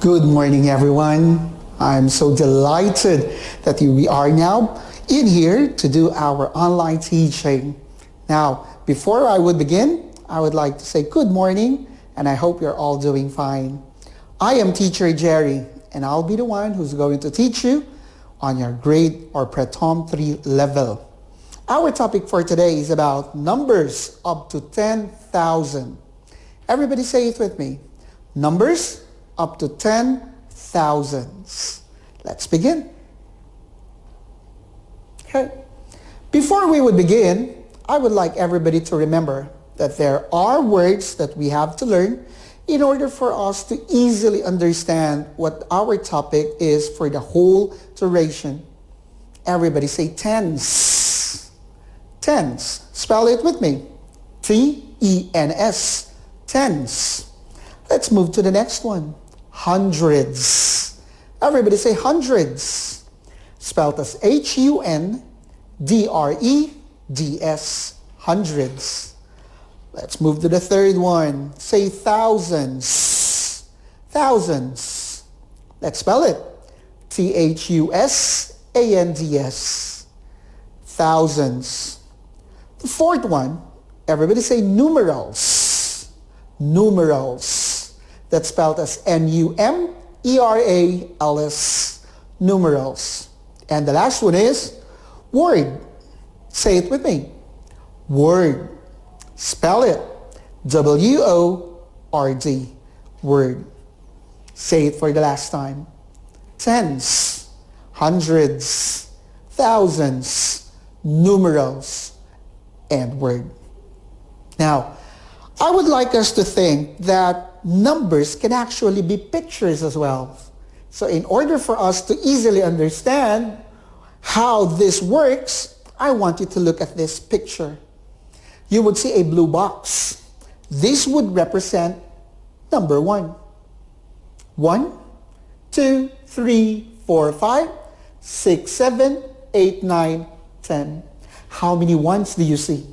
Good morning, everyone. I'm so delighted that we are now in here to do our online teaching. Now, before I would begin, I would like to say good morning, and I hope you're all doing fine. I am Teacher Jerry, and I'll be the one who's going to teach you on your grade or Pretom 3 level. Our topic for today is about numbers up to 10,000. Everybody say it with me. Numbers up to 10,000. Let's begin. Okay. Before we would begin, I would like everybody to remember that there are words that we have to learn in order for us to easily understand what our topic is for the whole duration. Everybody say tens. Tens. Spell it with me. T-E-N-S. Tens. Let's move to the next one. Hundreds. Everybody say hundreds. Spelled as H-U-N-D-R-E-D-S. Hundreds. Let's move to the third one. Say thousands. Thousands. Let's spell it. T-H-U-S-A-N-D-S. Thousands. The fourth one. Everybody say numerals. Numerals. That's spelled as N-U-M-E-R-A-L-S. Numerals. And the last one is word. Say it with me. Word. Spell it. W-O-R-D. Word. Say it for the last time. Tens, hundreds, thousands, numerals, and word. Now, I would like us to think that numbers can actually be pictures as well. So in order for us to easily understand how this works, I want you to look at this picture. You would see a blue box. This would represent number 1. 1, 2, 3, 4, 5, 6, 7, 8, 9, 10. How many ones do you see?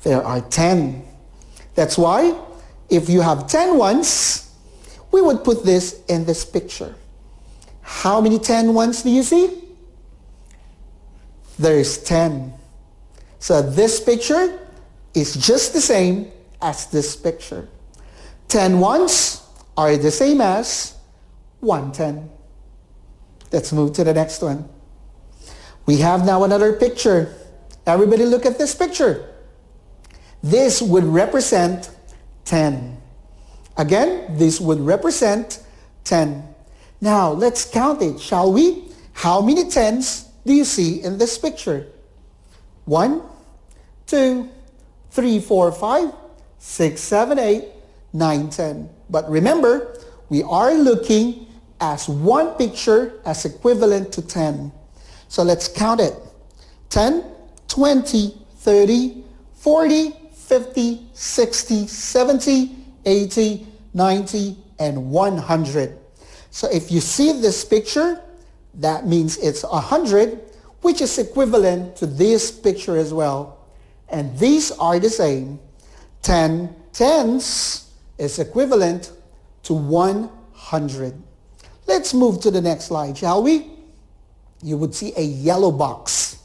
There are 10. That's why if you have 10 ones, we would put this in this picture. How many 10 ones do you see? There's 10. So this picture is just the same as this picture. 10 ones are the same as 110. Let's move to the next one. We have now another picture. Everybody look at this picture. This would represent 10. Again, this would represent 10. Now, let's count it, shall we? How many tens do you see in this picture? 1, 2, 3, 4, 5, 6, 7, 8, 9, 10. But remember, we are looking as one picture as equivalent to 10. So let's count it. 10, 20, 30, 40, 50, 60, 70, 80, 90, and 100. So if you see this picture, that means it's 100, which is equivalent to this picture as well. And these are the same. 10 tens is equivalent to 100. Let's move to the next slide, shall we? You would see a yellow box.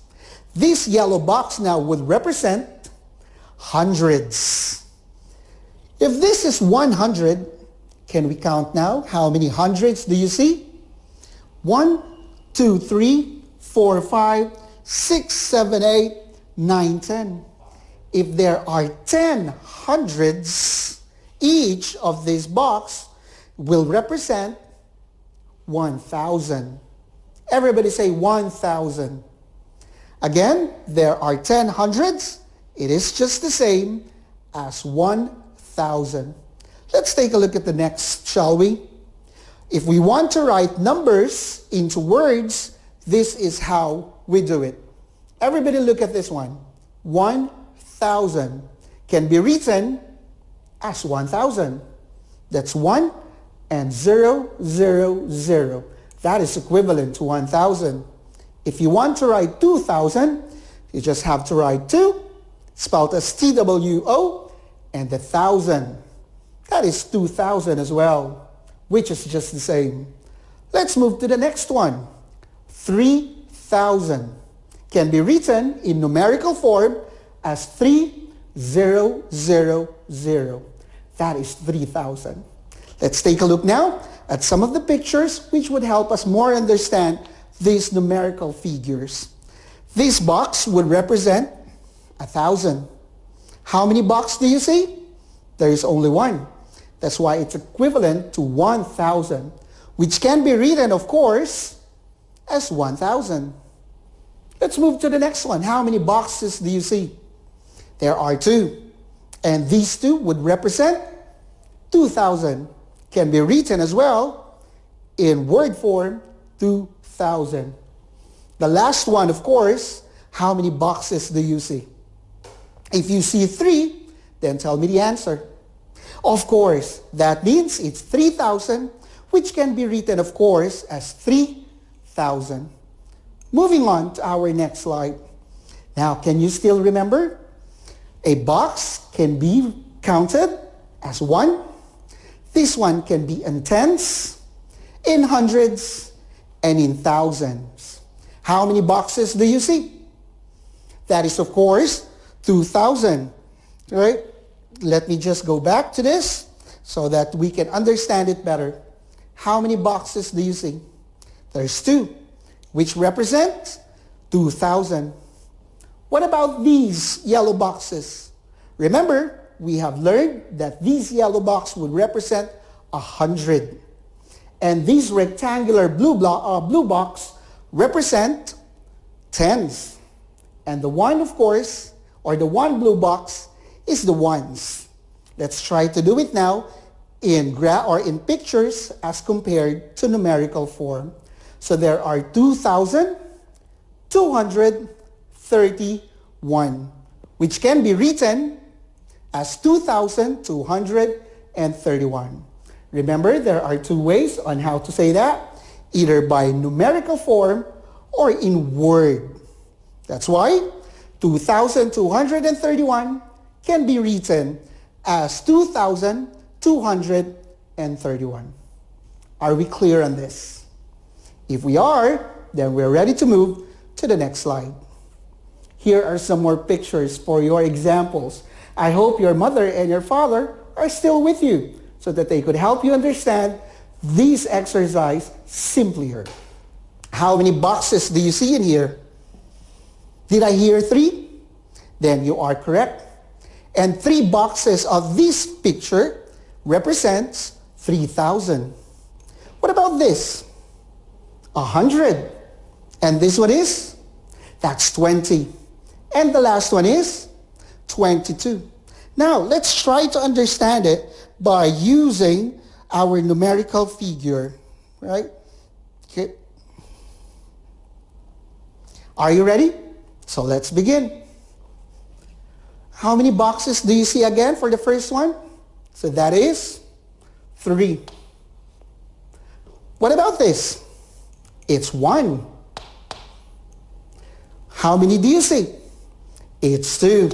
This yellow box now would represent hundreds. If this is 100, can we count now? How many hundreds do you see? 1, 2, 3, 4, 5, 6, 7, 8, 9, 10. If there are 10 hundreds, each of this box will represent 1,000. Everybody say 1,000. Again, there are 10 hundreds. It is just the same as 1,000. Let's take a look at the next, shall we? If we want to write numbers into words, this is how we do it. Everybody look at this one. 1,000 can be written as 1,000. That's 1 and 0, 0, 0. That is equivalent to 1,000. If you want to write 2,000, you just have to write 2, spelled as T-W-O, and the 1,000. That is 2,000 as well. which is just the same. Let's move to the next one. 3,000 can be written in numerical form as 3000. That is 3,000. Let's take a look now at some of the pictures which would help us more understand these numerical figures. This box would represent 1,000. How many boxes do you see? There is only one. That's why it's equivalent to 1,000, which can be written, of course, as 1,000. Let's move to the next one. How many boxes do you see? There are 2. And these 2 would represent 2,000. Can be written as well in word form, 2,000. The last one, of course, how many boxes do you see? If you see 3, then tell me the answer. Of course, that means it's 3,000, which can be written, of course, as 3,000. Moving on to our next slide. Now, can you still remember? A box can be counted as 1. This one can be in tens, in hundreds, and in thousands. How many boxes do you see? That is, of course, 2,000. Right? Let me just go back to this so that we can understand it better. How many boxes do you see? There's 2, which represent 2,000. What about these yellow boxes? Remember, we have learned that these yellow boxes would represent 100. And these rectangular blue box represent tens. And the one, of course, or the one blue box is the ones. Let's try to do it now in pictures as compared to numerical form. So there are 2,231, which can be written as 2,231. Remember, there are 2 ways on how to say that, either by numerical form or in word. That's why 2,231 can be written as 2,231. Are we clear on this? If we are, then we're ready to move to the next slide. Here are some more pictures for your examples. I hope your mother and your father are still with you so that they could help you understand this exercise simpler. How many boxes do you see in here? Did I hear 3? Then you are correct. And 3 boxes of this picture represents 3,000. What about this? 100. And this one is? That's 20. And the last one is 22. Now, let's try to understand it by using our numerical figure, right? Okay. Are you ready? So let's begin. How many boxes do you see again for the first one? So that is 3. What about this? It's 1. How many do you see? It's 2.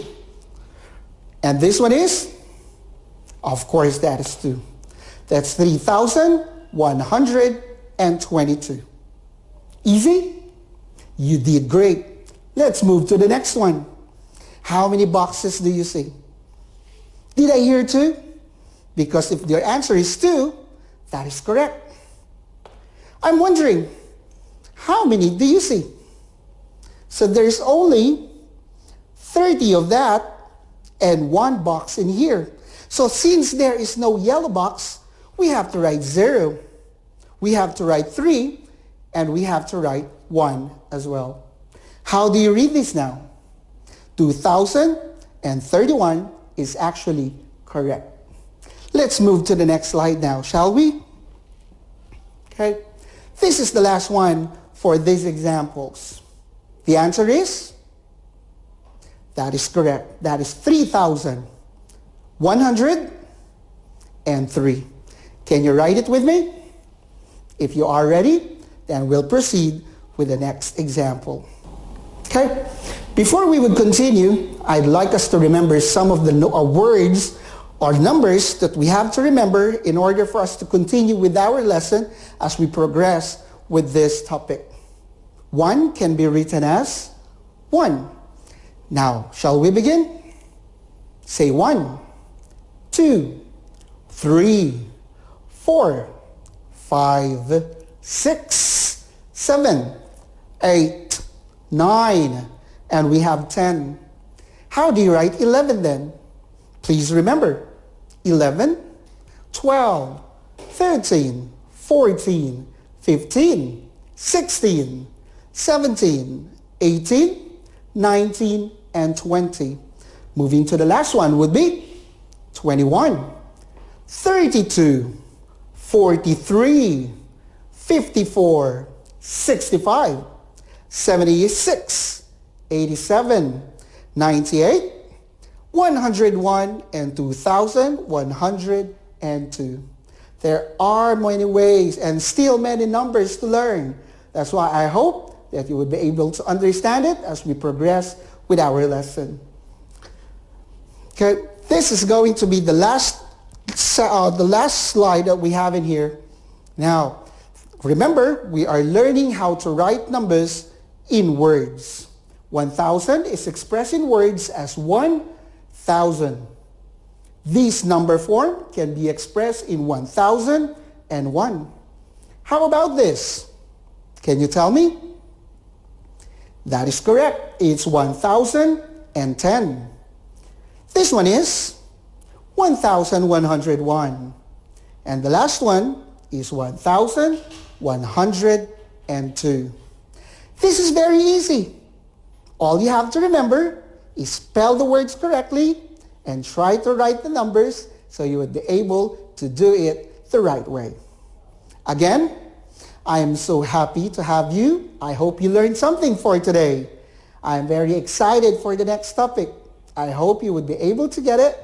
And this one is? Of course, that is 2. That's 3,122. Easy? You did great. Let's move to the next one. How many boxes do you see? Did I hear 2? Because if your answer is 2, that is correct. I'm wondering, how many do you see? So there's only 30 of that and 1 box in here. So since there is no yellow box, we have to write 0. We have to write 3, and we have to write 1 as well. How do you read this now? 2,031 is actually correct. Let's move to the next slide now, shall we? Okay. This is the last one for these examples. The answer is? That is correct. That is 3,103. Can you write it with me? If you are ready, then we'll proceed with the next example. Okay? Before we would continue, I'd like us to remember some of the words are numbers that we have to remember in order for us to continue with our lesson as we progress with this topic. 1 can be written as 1. Now, shall we begin? Say 1, 2, 3, 4, 5, 6, 7, 8, 9, and we have 10. How do you write 11 then? Please remember, 11, 12, 13, 14, 15, 16, 17, 18, 19, and 20. Moving to the last one would be 21, 32, 43, 54, 65, 76, 87, 98, 101, and 2,102. There are many ways and still many numbers to learn. That's why I hope that you will be able to understand it as we progress with our lesson. Okay, this is going to be the last slide that we have in here. Now, remember, we are learning how to write numbers in words. 1,000 is expressed in words as 1,000. This number form can be expressed in 1,001. How about this? Can you tell me? That is correct. It's 1,010. This one is 1,101. And the last one is 1,102. This is very easy. All you have to remember is spell the words correctly and try to write the numbers so you would be able to do it the right way. Again, I am so happy to have you. I hope you learned something for today. I am very excited for the next topic. I hope you would be able to get it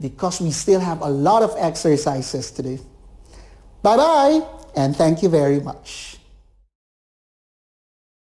because we still have a lot of exercises to do. Bye-bye, and thank you very much.